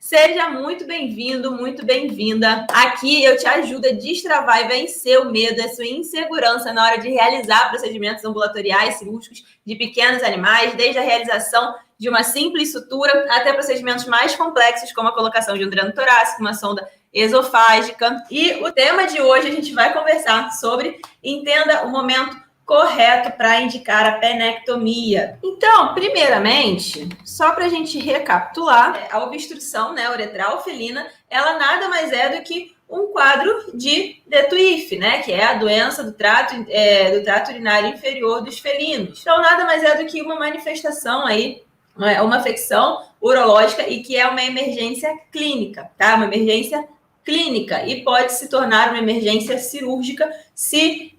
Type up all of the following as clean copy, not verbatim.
Seja muito bem-vindo, muito bem-vinda. Aqui eu te ajudo a destravar e vencer o medo, a sua insegurança na hora de realizar procedimentos ambulatoriais, cirúrgicos de pequenos animais, desde a realização de uma simples sutura até procedimentos mais complexos, como a colocação de um dreno torácico, uma sonda esofágica. E o tema de hoje a gente vai conversar sobre entenda o momento correto para indicar a penectomia. Então, primeiramente, só para a gente recapitular, a obstrução, né, uretral felina, ela nada mais é do que um quadro de Detuif, né, que é a doença do trato urinário inferior dos felinos. Então, nada mais é do que uma manifestação aí, uma afecção urológica e que é uma emergência clínica, tá? Uma emergência clínica e pode se tornar uma emergência cirúrgica se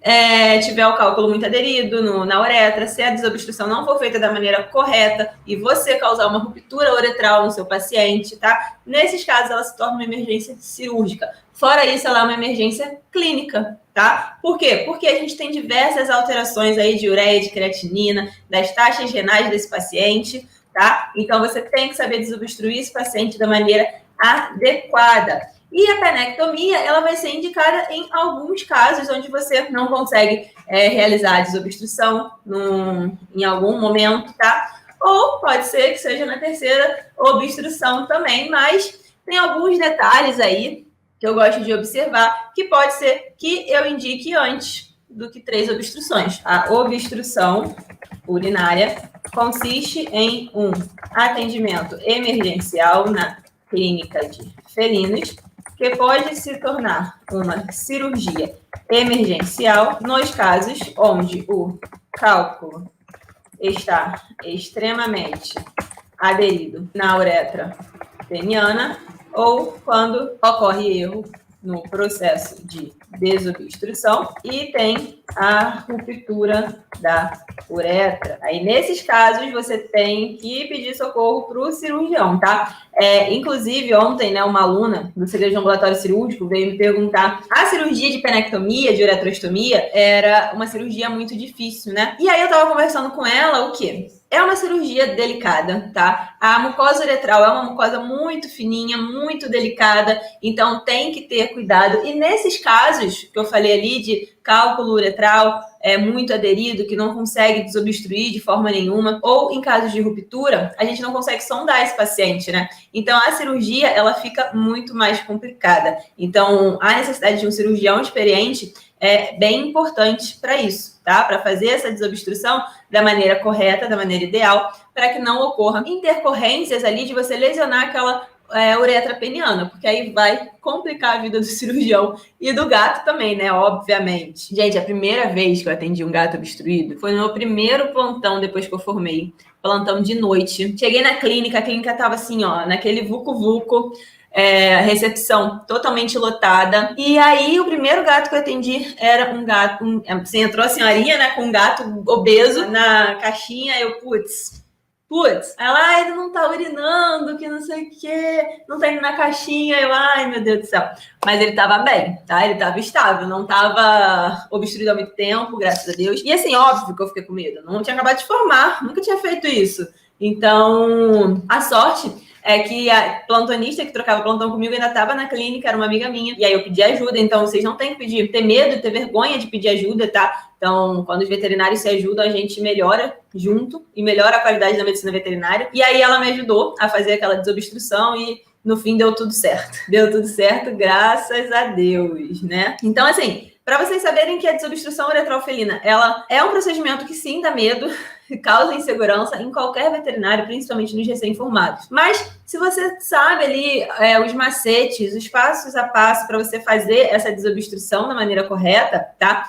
tiver o cálculo muito aderido na uretra, se a desobstrução não for feita da maneira correta e você causar uma ruptura uretral no seu paciente, tá? Nesses casos, ela se torna uma emergência cirúrgica. Fora isso, ela é uma emergência clínica, tá? Por quê? Porque a gente tem diversas alterações aí de ureia, de creatinina, das taxas renais desse paciente, tá? Então, você tem que saber desobstruir esse paciente da maneira adequada. E a penectomia, ela vai ser indicada em alguns casos onde você não consegue realizar a desobstrução em algum momento, tá? Ou pode ser que seja na terceira obstrução também, mas tem alguns detalhes aí que eu gosto de observar, que pode ser que eu indique antes do que 3 obstruções. A obstrução urinária consiste em um atendimento emergencial na clínica de felinos, que pode se tornar uma cirurgia emergencial nos casos onde o cálculo está extremamente aderido na uretra peniana ou quando ocorre erro no processo de desobstrução e tem a ruptura da uretra. Aí, nesses casos, você tem que pedir socorro para o cirurgião, tá? Inclusive, ontem, né, uma aluna do segredo de ambulatório cirúrgico veio me perguntar: a cirurgia de penectomia, de uretrostomia, era uma cirurgia muito difícil, né? E aí eu tava conversando com ela, o quê? É uma cirurgia delicada, tá? A mucosa uretral é uma mucosa muito fininha, muito delicada, então tem que ter cuidado. E nesses casos que eu falei ali de cálculo uretral muito aderido, que não consegue desobstruir de forma nenhuma, ou em casos de ruptura, a gente não consegue sondar esse paciente, né? Então, a cirurgia, ela fica muito mais complicada. Então, a necessidade de um cirurgião experiente é bem importante para isso, tá? Para fazer essa desobstrução da maneira correta, da maneira ideal, para que não ocorram intercorrências ali de você lesionar aquela uretra peniana, porque aí vai complicar a vida do cirurgião e do gato também, né? Obviamente. Gente, a primeira vez que eu atendi um gato obstruído foi no meu primeiro plantão depois que eu formei. Plantão de noite. Cheguei na clínica, a clínica tava assim, ó, naquele vucu-vucu, recepção totalmente lotada. E aí, o primeiro gato que eu atendi era um gato, assim, entrou a senhorinha, né, com um gato obeso na caixinha, eu, putz, ela, ele não tá urinando, que não sei o quê, não tá indo na caixinha, eu, ai, meu Deus do céu. Mas ele tava bem, tá? Ele tava estável, não tava obstruído há muito tempo, graças a Deus. E assim, óbvio que eu fiquei com medo, não tinha acabado de formar, nunca tinha feito isso. Então, a sorte é que a plantonista que trocava plantão comigo ainda estava na clínica, era uma amiga minha, e aí eu pedi ajuda. Então, vocês não têm que ter medo, ter vergonha de pedir ajuda, tá? Então, quando os veterinários se ajudam, a gente melhora junto e melhora a qualidade da medicina veterinária. E aí ela me ajudou a fazer aquela desobstrução e no fim deu tudo certo. Deu tudo certo, graças a Deus, né? Então, assim, para vocês saberem que a desobstrução uretral felina, ela é um procedimento que sim dá medo, causa insegurança em qualquer veterinário, principalmente nos recém-formados. Mas se você sabe ali os macetes, os passos a passo para você fazer essa desobstrução da maneira correta, tá?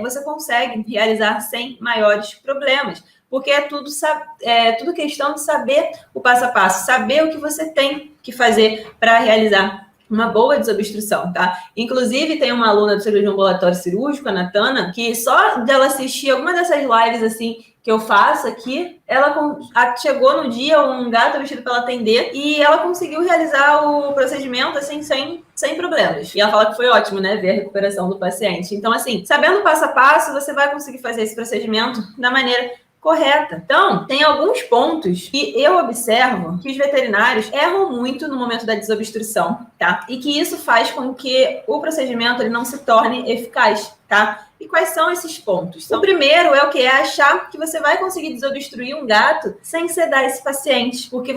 Você consegue realizar sem maiores problemas. Porque é tudo questão de saber o passo a passo, saber o que você tem que fazer para realizar uma boa desobstrução, tá? Inclusive, tem uma aluna do cirurgião ambulatório cirúrgico, a Natana, que só dela assistir alguma dessas lives, assim, que eu faço aqui, ela chegou no dia um gato vestido para ela atender e ela conseguiu realizar o procedimento, assim, sem problemas. E ela fala que foi ótimo, né, ver a recuperação do paciente. Então, assim, sabendo o passo a passo, você vai conseguir fazer esse procedimento da maneira correta. Então, tem alguns pontos que eu observo que os veterinários erram muito no momento da desobstrução, tá? E que isso faz com que o procedimento ele não se torne eficaz, tá? E quais são esses pontos? O primeiro é o que? É achar que você vai conseguir desobstruir um gato sem sedar esse paciente, porque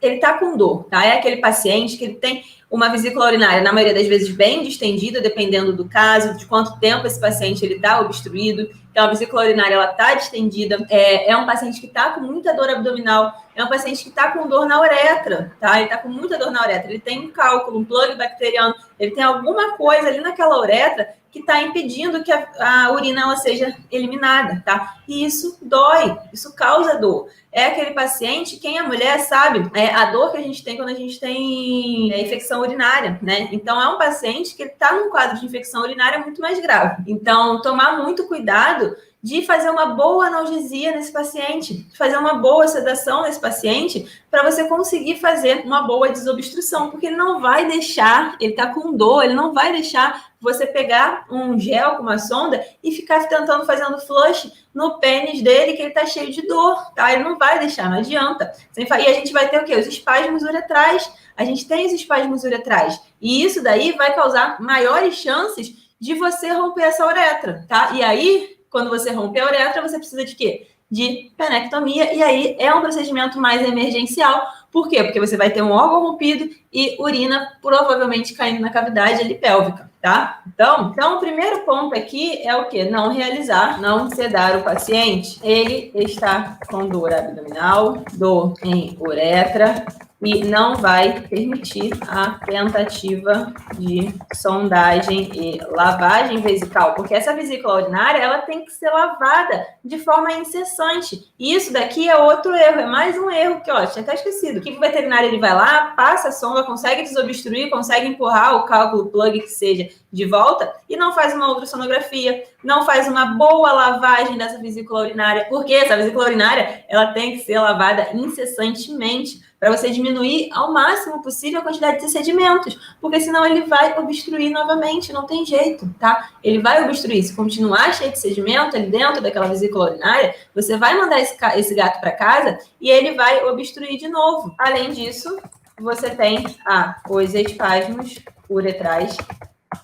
ele tá com dor, tá? É aquele paciente que ele tem uma vesícula urinária, na maioria das vezes, bem distendida, dependendo do caso, de quanto tempo esse paciente ele tá obstruído. Então, a vesícula urinária, ela tá distendida. É um paciente que tá com muita dor abdominal. É um paciente que tá com dor na uretra, tá? Ele tá com muita dor na uretra. Ele tem um cálculo, um plug bacteriano. Ele tem alguma coisa ali naquela uretra que está impedindo que a urina ela seja eliminada, tá? E isso dói, isso causa dor. É aquele paciente, quem é mulher sabe, a dor que a gente tem quando a gente tem infecção urinária, né? Então, é um paciente que está num quadro de infecção urinária muito mais grave. Então, tomar muito cuidado de fazer uma boa analgesia nesse paciente, fazer uma boa sedação nesse paciente, para você conseguir fazer uma boa desobstrução, porque ele não vai deixar, ele está com dor, ele não vai deixar você pegar um gel com uma sonda e ficar tentando fazendo flush no pênis dele, que ele está cheio de dor, tá? Ele não vai deixar, não adianta. E a gente vai ter o quê? Os espasmos uretrais. A gente tem os espasmos uretrais. E isso daí vai causar maiores chances de você romper essa uretra, tá? E aí, quando você rompe a uretra, você precisa de quê? De penectomia, e aí é um procedimento mais emergencial. Por quê? Porque você vai ter um órgão rompido e urina provavelmente caindo na cavidade ali pélvica, tá? Então, o primeiro ponto aqui é o quê? Não realizar, não sedar o paciente. Ele está com dor abdominal, dor em uretra, e não vai permitir a tentativa de sondagem e lavagem vesical, porque essa vesícula urinária, ela tem que ser lavada de forma incessante. E isso daqui é outro erro, é mais um erro que, ó, tinha até esquecido. Que o veterinário, ele vai lá, passa a sonda, consegue desobstruir, consegue empurrar o cálculo plug que seja de volta e não faz uma ultrassonografia, não faz uma boa lavagem dessa vesícula urinária, porque essa vesícula urinária, ela tem que ser lavada incessantemente, para você diminuir ao máximo possível a quantidade de sedimentos, porque senão ele vai obstruir novamente, não tem jeito, tá? Ele vai obstruir, se continuar cheio de sedimento ali dentro daquela vesícula urinária, você vai mandar esse gato para casa e ele vai obstruir de novo. Além disso, você tem os espasmos uretrais,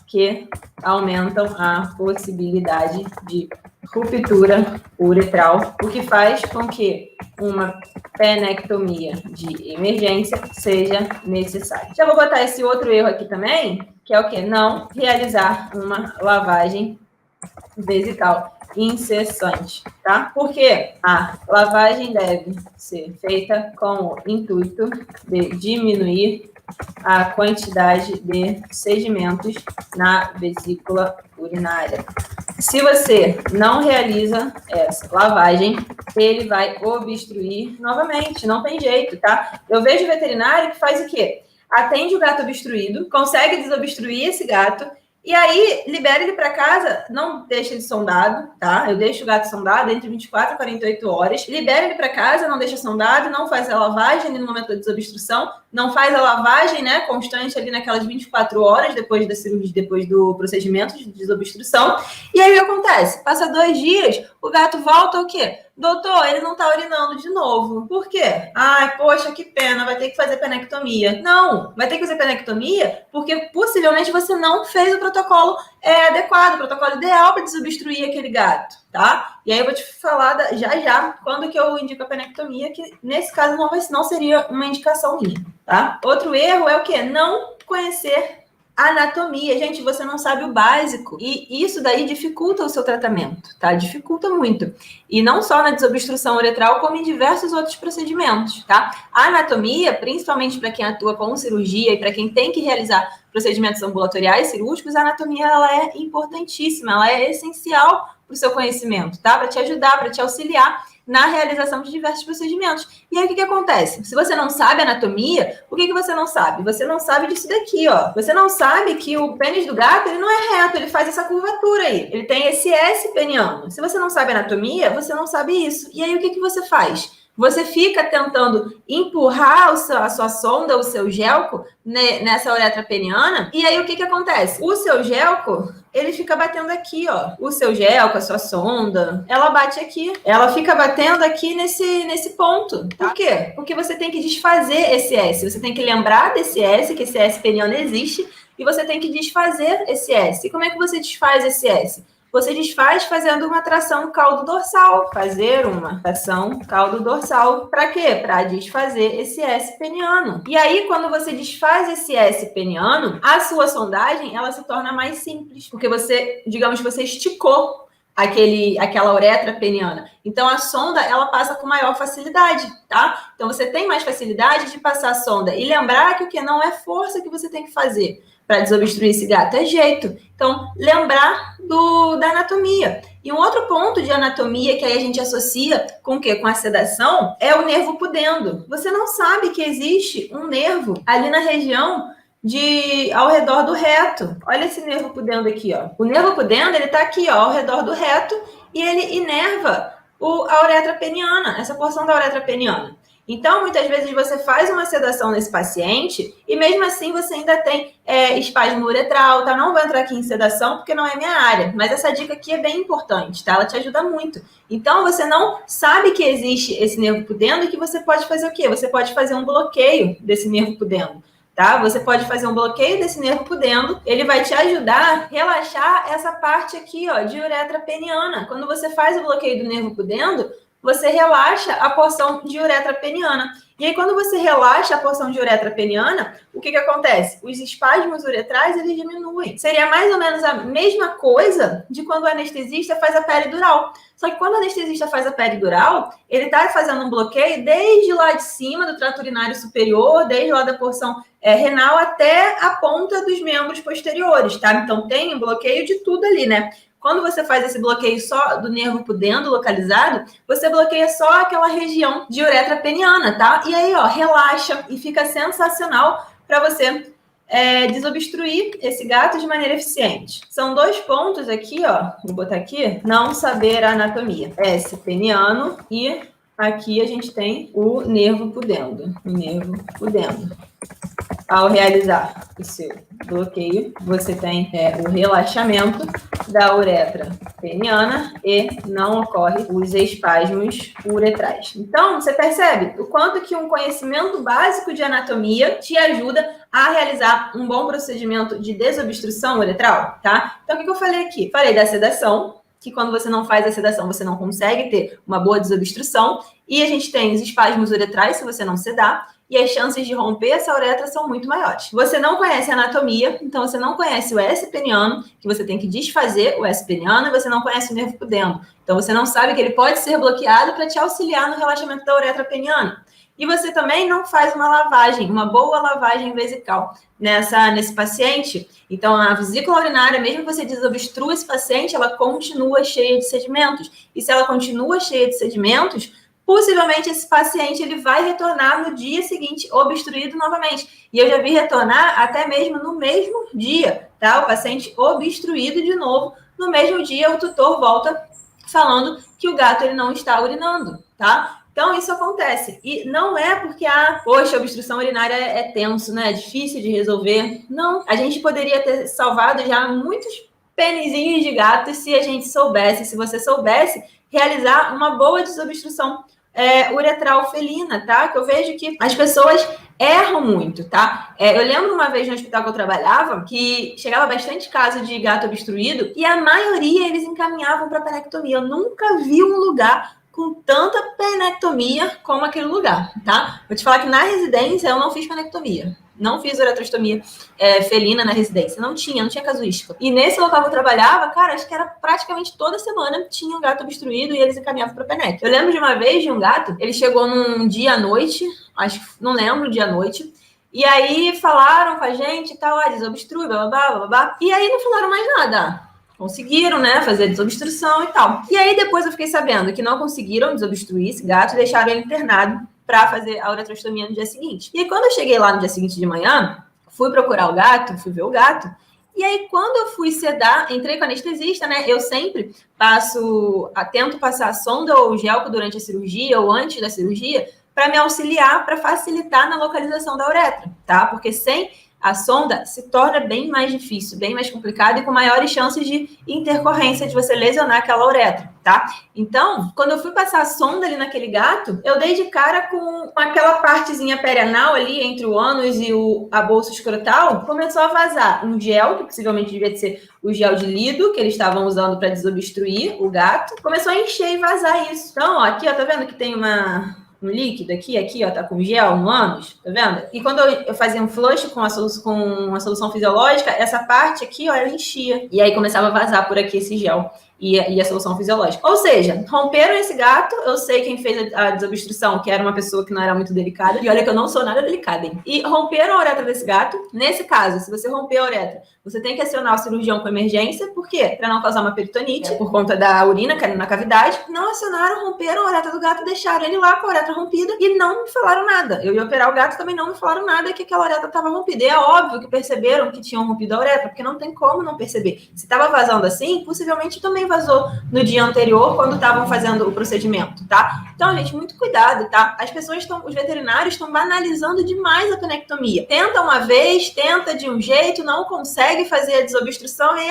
que aumentam a possibilidade de ruptura uretral, o que faz com que uma penectomia de emergência seja necessária. Já vou botar esse outro erro aqui também, que é o quê? Não realizar uma lavagem vesical incessante, tá? Porque a lavagem deve ser feita com o intuito de diminuir a quantidade de sedimentos na vesícula urinária. Se você não realiza essa lavagem, ele vai obstruir novamente, não tem jeito, tá? Eu vejo veterinário que faz o quê? Atende o gato obstruído, consegue desobstruir esse gato, e aí libera ele para casa, não deixa ele sondado, tá? Eu deixo o gato sondado entre 24 e 48 horas, libera ele para casa, não deixa sondado, não faz a lavagem ali no momento da desobstrução, não faz a lavagem, né, constante ali naquelas 24 horas depois da cirurgia, depois do procedimento de desobstrução. E aí o que acontece? Passa 2 dias, o gato volta o quê? Doutor, ele não tá urinando de novo. Por quê? Ai, poxa, que pena, vai ter que fazer penectomia. Não, vai ter que fazer penectomia porque possivelmente você não fez o protocolo adequado, o protocolo ideal para desobstruir aquele gato, tá? E aí eu vou te falar já quando que eu indico a penectomia, que nesse caso não seria uma indicação minha, tá? Outro erro é o quê? Não conhecer anatomia. Gente, você não sabe o básico. E isso daí dificulta o seu tratamento, tá? Dificulta muito. E não só na desobstrução uretral, como em diversos outros procedimentos, tá? A anatomia, principalmente para quem atua com cirurgia e para quem tem que realizar procedimentos ambulatoriais cirúrgicos, a anatomia ela é importantíssima, ela é essencial para o seu conhecimento, tá? Para te ajudar, para te auxiliar na realização de diversos procedimentos. E aí, o que acontece? Se você não sabe anatomia, o que você não sabe? Você não sabe disso daqui, ó. Você não sabe que o pênis do gato, ele não é reto, ele faz essa curvatura aí. Ele tem esse S peniano. Se você não sabe anatomia, você não sabe isso. E aí, o que você faz? você fica tentando empurrar a sua sonda, o seu gelco, nessa uretra peniana, e aí o que acontece? O seu gelco, ele fica batendo aqui, ó. O seu gelco, a sua sonda, ela bate aqui. Ela fica batendo aqui nesse ponto. Tá? Por quê? Porque você tem que desfazer esse S. Você tem que lembrar desse S, que esse S peniano existe, e você tem que desfazer esse S. E como é que você desfaz esse S? Você desfaz fazendo uma tração caldo-dorsal. Fazer uma tração caldo-dorsal. Para quê? Para desfazer esse S peniano. E aí, quando você desfaz esse S peniano, a sua sondagem, ela se torna mais simples. Porque você, digamos que você esticou aquela uretra peniana. Então, a sonda, ela passa com maior facilidade, tá? Então, você tem mais facilidade de passar a sonda. E lembrar que o que não é força que você tem que fazer para desobstruir esse gato, é jeito. Então, lembrar da anatomia. E um outro ponto de anatomia que aí a gente associa com o quê? Com a sedação, é o nervo pudendo. Você não sabe que existe um nervo ali na região ao redor do reto. Olha esse nervo pudendo aqui, ó. O nervo pudendo, ele tá aqui, ó, ao redor do reto, e ele inerva a uretra peniana, essa porção da uretra peniana. Então, muitas vezes você faz uma sedação nesse paciente e mesmo assim você ainda tem espasmo uretral, tá? Não vou entrar aqui em sedação porque não é minha área, mas essa dica aqui é bem importante, tá? Ela te ajuda muito. Então, você não sabe que existe esse nervo pudendo e que você pode fazer o quê? Você pode fazer um bloqueio desse nervo pudendo. Tá? Você pode fazer um bloqueio desse nervo pudendo, ele vai te ajudar a relaxar essa parte aqui, ó, de uretra peniana. Quando você faz o bloqueio do nervo pudendo, você relaxa a porção de uretra peniana. E aí, quando você relaxa a porção de uretra peniana, o que acontece? Os espasmos uretrais, eles diminuem. Seria mais ou menos a mesma coisa de quando o anestesista faz a peridural. Só que quando o anestesista faz a peridural, ele está fazendo um bloqueio desde lá de cima do trato urinário superior, desde lá da porção renal até a ponta dos membros posteriores, tá? Então, tem um bloqueio de tudo ali, né? Quando você faz esse bloqueio só do nervo pudendo localizado, você bloqueia só aquela região de uretra peniana, tá? E aí, ó, relaxa e fica sensacional para você desobstruir esse gato de maneira eficiente. São 2 pontos aqui, ó, vou botar aqui, não saber a anatomia. S peniano e aqui a gente tem o nervo pudendo. O nervo pudendo. Ao realizar o seu bloqueio, você tem o relaxamento da uretra peniana e não ocorre os espasmos uretrais. Então, você percebe o quanto que um conhecimento básico de anatomia te ajuda a realizar um bom procedimento de desobstrução uretral, tá? Então, o que eu falei aqui? Falei da sedação, que quando você não faz a sedação, você não consegue ter uma boa desobstrução, e a gente tem os espasmos uretrais se você não sedar, e as chances de romper essa uretra são muito maiores. Você não conhece a anatomia, então você não conhece o S peniano, que você tem que desfazer o S peniano, e você não conhece o nervo pudendo. Então você não sabe que ele pode ser bloqueado para te auxiliar no relaxamento da uretra peniana. E você também não faz uma lavagem, uma boa lavagem vesical nesse paciente. Então, a vesícula urinária, mesmo que você desobstrua esse paciente, ela continua cheia de sedimentos. E se ela continua cheia de sedimentos, possivelmente esse paciente ele vai retornar no dia seguinte obstruído novamente. E eu já vi retornar até mesmo no mesmo dia, tá? O paciente obstruído de novo, no mesmo dia o tutor volta falando que o gato ele não está urinando, tá? Então, isso acontece. E não é porque, poxa, a obstrução urinária é tenso, né? É difícil de resolver. Não. A gente poderia ter salvado já muitos penizinhos de gatos se a gente soubesse, se você soubesse realizar uma boa desobstrução uretral felina, tá? Que eu vejo que as pessoas erram muito, tá? Eu lembro uma vez no hospital que eu trabalhava que chegava bastante caso de gato obstruído e a maioria eles encaminhavam para penectomia. Eu nunca vi um lugar com tanta penectomia como aquele lugar, tá? Vou te falar que na residência eu não fiz penectomia. Não fiz uretrostomia felina na residência. Não tinha casuística. E nesse local que eu trabalhava, cara, acho que era praticamente toda semana tinha um gato obstruído e eles encaminhavam para penec. Eu lembro de uma vez de um gato, ele chegou num dia à noite, não lembro, dia à noite, e aí falaram com a gente e tal, desobstrui, blá, blá, blá, blá. E aí não falaram mais nada. Conseguiram, né, fazer a desobstrução e tal. E aí depois eu fiquei sabendo que não conseguiram desobstruir esse gato e deixaram ele internado para fazer a uretrostomia no dia seguinte. E aí, quando eu cheguei lá no dia seguinte de manhã, fui procurar o gato, fui ver o gato, E aí, quando eu fui sedar, entrei com anestesista, né? Eu sempre tento passar a sonda ou o gel durante a cirurgia ou antes da cirurgia para me auxiliar, para facilitar na localização da uretra, tá? Porque sem a sonda se torna bem mais difícil, bem mais complicado e com maiores chances de intercorrência, de você lesionar aquela uretra, tá? Então, quando eu fui passar a sonda ali naquele gato, eu dei de cara com aquela partezinha perianal ali entre o ânus e a bolsa escrotal, começou a vazar um gel, que possivelmente devia ser o gel de Lido, que eles estavam usando para desobstruir o gato. Começou a encher e vazar isso. Então, ó, aqui, ó, tá vendo que tem um líquido aqui, ó, tá com gel no ânus, tá vendo? E quando eu fazia um flush com a solução fisiológica, essa parte aqui, ó, ela enchia. E aí começava a vazar por aqui esse gel e a solução fisiológica. Ou seja, romperam esse gato, eu sei quem fez a desobstrução, que era uma pessoa que não era muito delicada, e olha que eu não sou nada delicada, hein? E romperam a uretra desse gato. Nesse caso, se você romper a uretra, você tem que acionar o cirurgião com emergência, por quê? Para não causar uma peritonite, por conta da urina caindo na cavidade. Não acionaram, romperam a uretra do gato, deixaram ele lá com a uretra rompida e não me falaram nada. Eu ia operar o gato, também não me falaram nada que aquela uretra estava rompida. E é óbvio que perceberam que tinham rompido a uretra, porque não tem como não perceber. Se estava vazando assim, possivelmente também vazou no dia anterior, quando estavam fazendo o procedimento, tá? Então, gente, muito cuidado, tá? Os veterinários estão banalizando demais a penectomia. Tenta uma vez, tenta de um jeito, não consegue fazer a desobstrução e,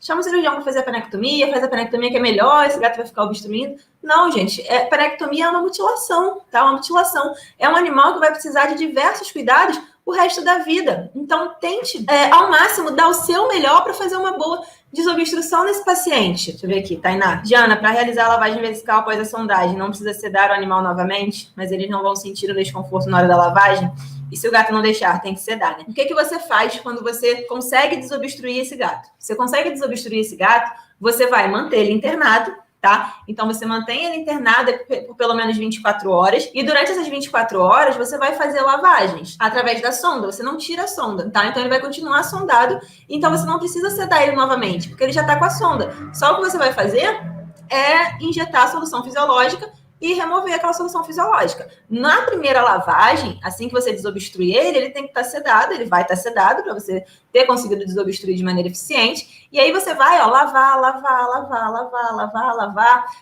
chama o cirurgião para fazer a penectomia, faz a penectomia que é melhor, esse gato vai ficar obstruindo. Não, gente, penectomia é uma mutilação, tá? Uma mutilação. É um animal que vai precisar de diversos cuidados o resto da vida. Então, tente, ao máximo, dar o seu melhor para fazer uma boa desobstrução nesse paciente. Deixa eu ver aqui, Tainá. Diana, para realizar a lavagem vesical após a sondagem, não precisa sedar o animal novamente, mas eles não vão sentir o desconforto na hora da lavagem? E se o gato não deixar, tem que sedar, né? O que você faz quando você consegue desobstruir esse gato? Você consegue desobstruir esse gato, você vai manter ele internado, tá? Então, você mantém ele internado por pelo menos 24 horas. E durante essas 24 horas, você vai fazer lavagens através da sonda. Você não tira a sonda, tá? Então, ele vai continuar sondado. Então, você não precisa sedar ele novamente, porque ele já tá com a sonda. Só o que você vai fazer é injetar a solução fisiológica e remover aquela solução fisiológica. Na primeira lavagem, assim que você desobstruir ele tem que estar sedado, ele vai estar sedado para você ter conseguido desobstruir de maneira eficiente. E aí você vai, ó, lavar.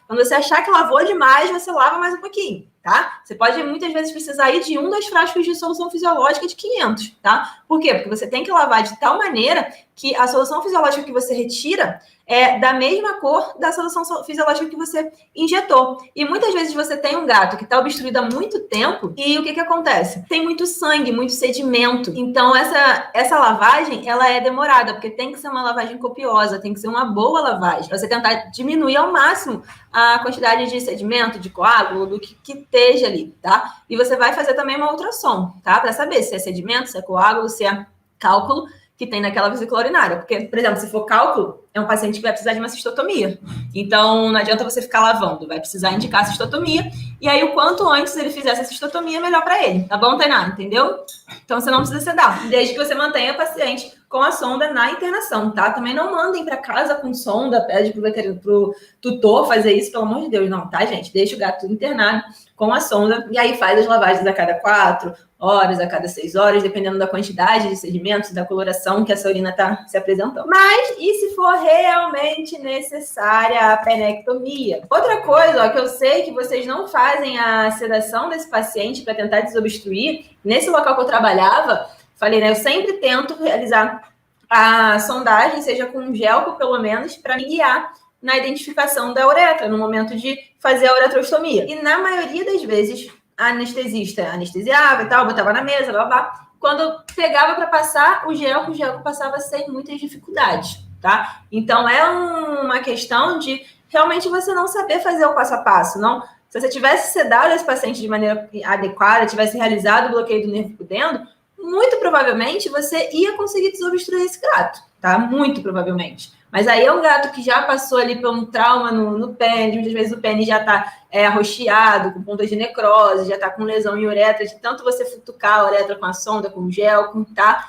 Quando você achar que lavou demais, você lava mais um pouquinho, tá? Você pode, muitas vezes, precisar ir de 2 frascos de solução fisiológica de 500, tá? Por quê? Porque você tem que lavar de tal maneira que a solução fisiológica que você retira é da mesma cor da solução fisiológica que você injetou. E muitas vezes você tem um gato que está obstruído há muito tempo e o que acontece? Tem muito sangue, muito sedimento. Então, essa lavagem, ela é demorada, porque tem que ser uma lavagem copiosa, tem que ser uma boa lavagem. Você tentar diminuir ao máximo a quantidade de sedimento, de coágulo, do que esteja ali, tá? E você vai fazer também uma ultrassom, tá? Para saber se é sedimento, se é coágulo, se é cálculo que tem naquela vesícula urinária. Porque, por exemplo, se for cálculo, é um paciente que vai precisar de uma cistotomia. Então, não adianta você ficar lavando, vai precisar indicar a cistotomia. E aí, o quanto antes ele fizer essa cistotomia, melhor para ele. Tá bom, Tainá? Entendeu? Então, você não precisa sedar, desde que você mantenha a paciente com a sonda na internação, tá? Também não mandem para casa com sonda, pede pro tutor fazer isso, pelo amor de Deus, não, tá, gente? Deixa o gato internado com a sonda e aí faz as lavagens a cada 4 horas, a cada 6 horas, dependendo da quantidade de sedimentos, da coloração que essa urina está se apresentando. Mas, e se for realmente necessária a penectomia? Outra coisa, ó, que eu sei que vocês não fazem a sedação desse paciente para tentar desobstruir, nesse local que eu trabalhava, falei, né, eu sempre tento realizar a sondagem, seja com gel, pelo menos, para me guiar na identificação da uretra, no momento de fazer a uretrostomia. E na maioria das vezes, a anestesista anestesiava e tal, botava na mesa, blá, blá. Quando pegava para passar o gel passava sem muitas dificuldades, tá? Então, é uma questão de realmente você não saber fazer o passo a passo, não. Se você tivesse sedado esse paciente de maneira adequada, tivesse realizado o bloqueio do nervo pudendo, muito provavelmente você ia conseguir desobstruir esse gato, tá? Muito provavelmente. Mas aí é um gato que já passou ali por um trauma no pênis, muitas vezes o pênis já está arroxeado, com pontas de necrose, já está com lesão em uretra, de tanto você futucar a uretra com a sonda, com gel, tá?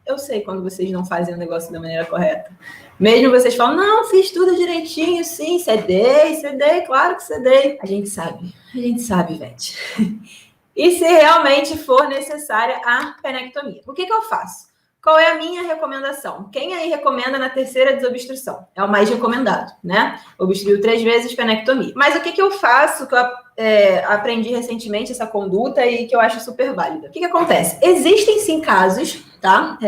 Eu sei quando vocês não fazem o negócio da maneira correta. Mesmo vocês falam, não, fiz tudo direitinho, sim, cedei, claro que cedei. A gente sabe, Vete. E se realmente for necessária a penectomia, o que eu faço? Qual é a minha recomendação? Quem aí recomenda na terceira desobstrução? É o mais recomendado, né? Obstruiu 3 vezes, penectomia. Mas o que eu faço, que eu aprendi recentemente essa conduta e que eu acho super válida? O que acontece? Existem sim casos, tá?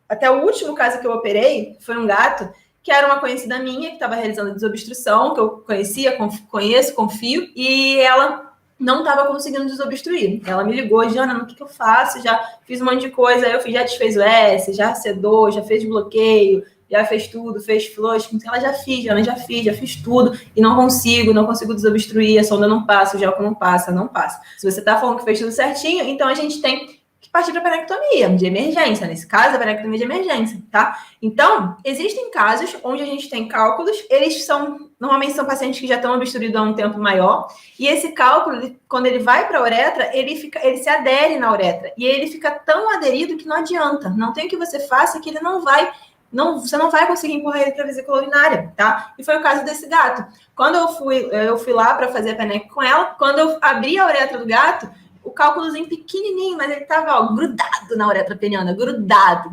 Até o último caso que eu operei foi um gato que era uma conhecida minha, que estava realizando desobstrução, que eu conhecia, conheço, confio, e ela não estava conseguindo desobstruir. Ela me ligou, Jana, o que eu faço? Já fiz um monte de coisa, já desfez o S, já sedou, já fez bloqueio, já fez tudo, fez flush, ela já fiz tudo, e não consigo desobstruir, a sonda não passa, o gel não passa. Se você tá falando que fez tudo certinho, então a gente tem que partir para penectomia de emergência, nesse caso, a penectomia de emergência, tá? Então, existem casos onde a gente tem cálculos, normalmente são pacientes que já estão obstruídos há um tempo maior, e esse cálculo, quando ele vai para a uretra, ele se adere na uretra, e ele fica tão aderido que não adianta, não tem o que você faça que ele você não vai conseguir empurrar ele para a vesícula urinária, tá? E foi o caso desse gato. Quando eu fui lá para fazer a penec com ela, quando eu abri a uretra do gato, o cálculozinho pequenininho, mas ele tava, grudado na uretra peniana, grudado,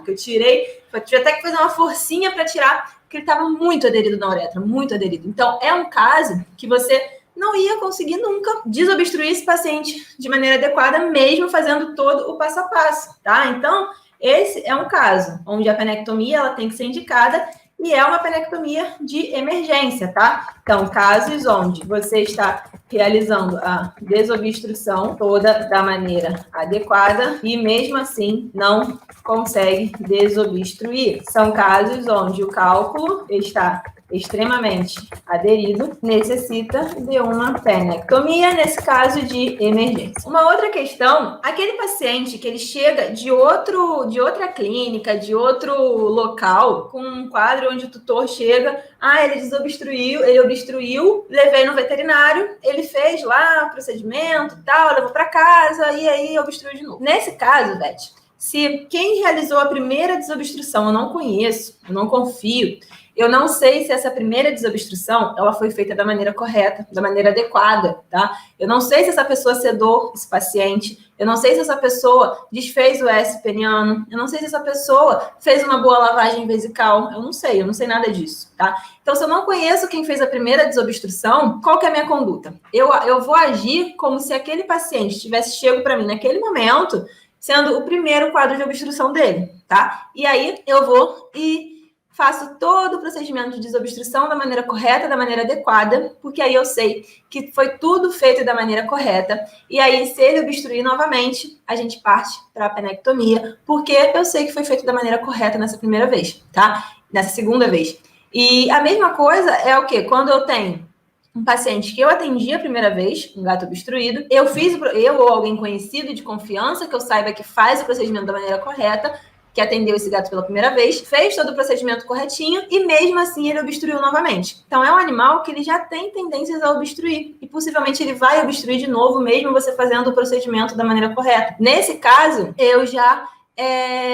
que eu tirei, tive até que fazer uma forcinha para tirar, porque ele tava muito aderido na uretra, muito aderido. Então, é um caso que você não ia conseguir nunca desobstruir esse paciente de maneira adequada, mesmo fazendo todo o passo a passo, tá? Então, esse é um caso onde a penectomia ela tem que ser indicada e é uma penectomia de emergência, tá? Então, casos onde você está realizando a desobstrução toda da maneira adequada e mesmo assim não consegue desobstruir. São casos onde o cálculo está extremamente aderido, necessita de uma penectomia, nesse caso de emergência. Uma outra questão, aquele paciente que ele chega de outra clínica, de outro local, com um quadro onde o tutor chega, ele obstruiu, levei no veterinário, ele fez lá o procedimento e tal, levou para casa e aí obstruiu de novo. Nesse caso, Beth, se quem realizou a primeira desobstrução eu não conheço, eu não confio, eu não sei se essa primeira desobstrução ela foi feita da maneira correta, da maneira adequada, tá? Eu não sei se essa pessoa sedou esse paciente, eu não sei se essa pessoa desfez o S peniano, eu não sei se essa pessoa fez uma boa lavagem vesical, eu não sei nada disso, tá? Então, se eu não conheço quem fez a primeira desobstrução, qual que é a minha conduta? Eu vou agir como se aquele paciente tivesse chego para mim naquele momento, sendo o primeiro quadro de obstrução dele, tá? E aí eu vou e faço todo o procedimento de desobstrução da maneira correta, da maneira adequada, porque aí eu sei que foi tudo feito da maneira correta. E aí, se ele obstruir novamente, a gente parte para a penectomia, porque eu sei que foi feito da maneira correta nessa primeira vez, tá? Nessa segunda vez. E a mesma coisa é o quê? Quando eu tenho um paciente que eu atendi a primeira vez, um gato obstruído, eu ou alguém conhecido de confiança, que eu saiba que faz o procedimento da maneira correta, que atendeu esse gato pela primeira vez, fez todo o procedimento corretinho e mesmo assim ele obstruiu novamente. Então é um animal que ele já tem tendências a obstruir e possivelmente ele vai obstruir de novo mesmo você fazendo o procedimento da maneira correta. Nesse caso, eu já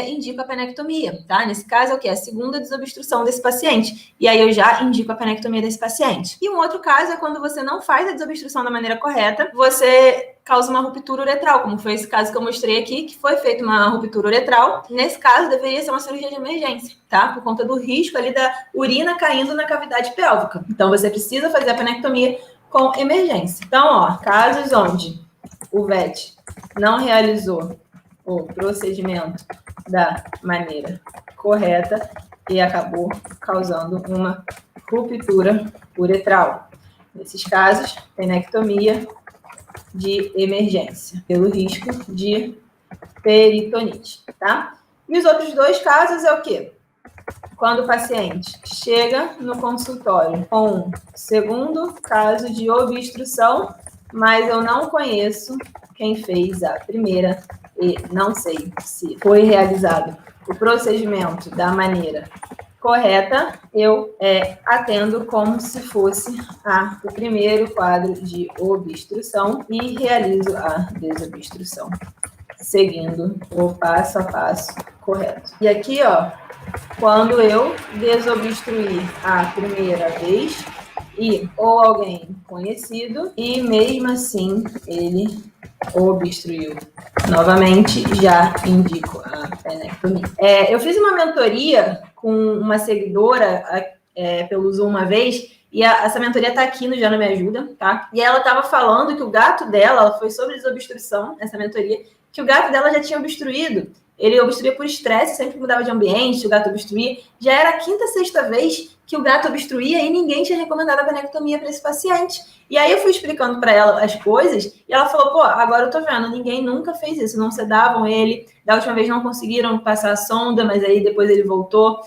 indico a penectomia, tá? Nesse caso é o quê? A segunda desobstrução desse paciente. E aí eu já indico a penectomia desse paciente. E um outro caso é quando você não faz a desobstrução da maneira correta, você causa uma ruptura uretral, como foi esse caso que eu mostrei aqui, que foi feita uma ruptura uretral. Nesse caso, deveria ser uma cirurgia de emergência, tá? Por conta do risco ali da urina caindo na cavidade pélvica. Então, você precisa fazer a penectomia com emergência. Então, ó, casos onde o VET não realizou o procedimento da maneira correta e acabou causando uma ruptura uretral. Nesses casos, penectomia de emergência, pelo risco de peritonite, tá? E os outros dois casos é o quê? Quando o paciente chega no consultório com um segundo caso de obstrução, mas eu não conheço quem fez a primeira e não sei se foi realizado o procedimento da maneira correta, eu atendo como se fosse o primeiro quadro de obstrução e realizo a desobstrução, seguindo o passo a passo correto. E aqui, ó, quando eu desobstruir a primeira vez e ou alguém conhecido e mesmo assim ele obstruiu novamente, já indico a penectomia. Eu fiz uma mentoria com uma seguidora pelo Zoom uma vez, e essa mentoria tá aqui no Já Não Me Ajuda, tá? E ela tava falando que o gato dela, ela foi sobre desobstrução, essa mentoria, que o gato dela já tinha obstruído. Ele obstruía por estresse, sempre mudava de ambiente, o gato obstruía. Já era a quinta, sexta vez que o gato obstruía e ninguém tinha recomendado a penectomia para esse paciente. E aí eu fui explicando para ela as coisas e ela falou, pô, agora eu tô vendo, ninguém nunca fez isso, não sedavam ele, da última vez não conseguiram passar a sonda, mas aí depois ele voltou.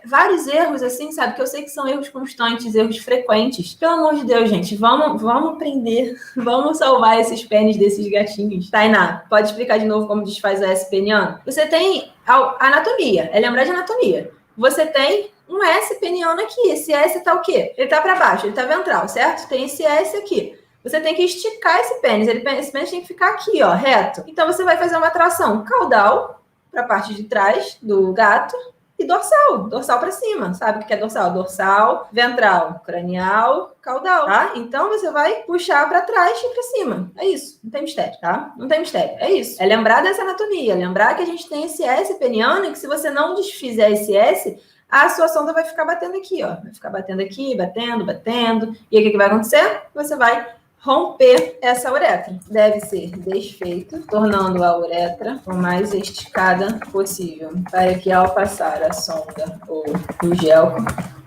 Vários erros, assim, sabe, que eu sei que são erros constantes, erros frequentes. Pelo amor de Deus, gente, vamos aprender, vamos salvar esses pênis desses gatinhos. Tainá, pode explicar de novo como desfaz o S peniano? Você tem a anatomia, lembrar de anatomia. Você tem um S peniano aqui, esse S tá o quê? Ele tá para baixo, ele tá ventral, certo? Tem esse S aqui. Você tem que esticar esse pênis, esse pênis tem que ficar aqui, ó, reto. Então você vai fazer uma tração caudal para a parte de trás do gato, e dorsal para cima. Sabe o que é dorsal? Dorsal, ventral, cranial, caudal, tá? Então você vai puxar para trás e para cima. É isso. Não tem mistério, tá? Não tem mistério. É isso. É lembrar dessa anatomia, lembrar que a gente tem esse S peniano e que se você não desfizer esse S, a sua sonda vai ficar batendo aqui, ó. Vai ficar batendo aqui, batendo. E aí o que vai acontecer? Você vai romper essa uretra. Deve ser desfeito, tornando a uretra o mais esticada possível, para que ao passar a sonda ou o gel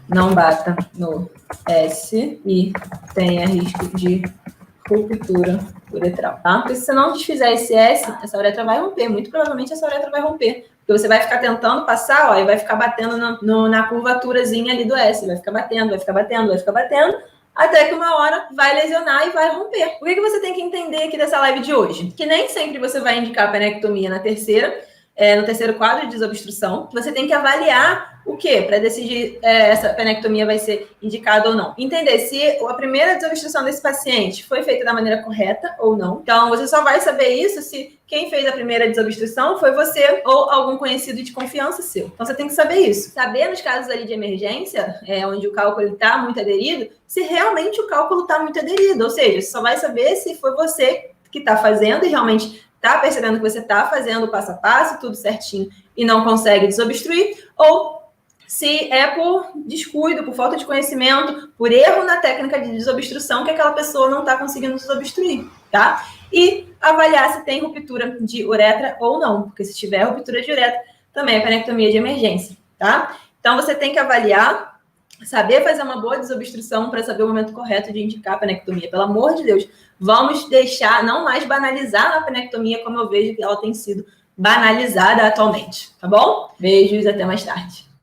não bata no S e tenha risco de ruptura uretral, tá? Porque se você não desfizer esse S, essa uretra vai romper, muito provavelmente essa uretra vai romper. Porque você vai ficar tentando passar, ó, e vai ficar batendo na curvaturazinha ali do S, vai ficar batendo, até que uma hora vai lesionar e vai romper. O que você tem que entender aqui dessa live de hoje? Que nem sempre você vai indicar a penectomia no terceiro quadro de desobstrução. Você tem que avaliar o quê? Para decidir essa penectomia vai ser indicada ou não. Entender se a primeira desobstrução desse paciente foi feita da maneira correta ou não. Então, você só vai saber isso se quem fez a primeira desobstrução foi você ou algum conhecido de confiança seu. Então, você tem que saber isso. Saber nos casos ali de emergência, onde o cálculo está muito aderido, se realmente o cálculo está muito aderido. Ou seja, você só vai saber se foi você que está fazendo e realmente está percebendo que você está fazendo o passo a passo, tudo certinho, e não consegue desobstruir, ou se é por descuido, por falta de conhecimento, por erro na técnica de desobstrução que aquela pessoa não está conseguindo desobstruir, tá? E avaliar se tem ruptura de uretra ou não, porque se tiver ruptura de uretra, também é penectomia de emergência, tá? Então, você tem que avaliar, saber fazer uma boa desobstrução para saber o momento correto de indicar a penectomia. Pelo amor de Deus, vamos deixar, não mais banalizar a penectomia como eu vejo que ela tem sido banalizada atualmente, tá bom? Beijos, até mais tarde.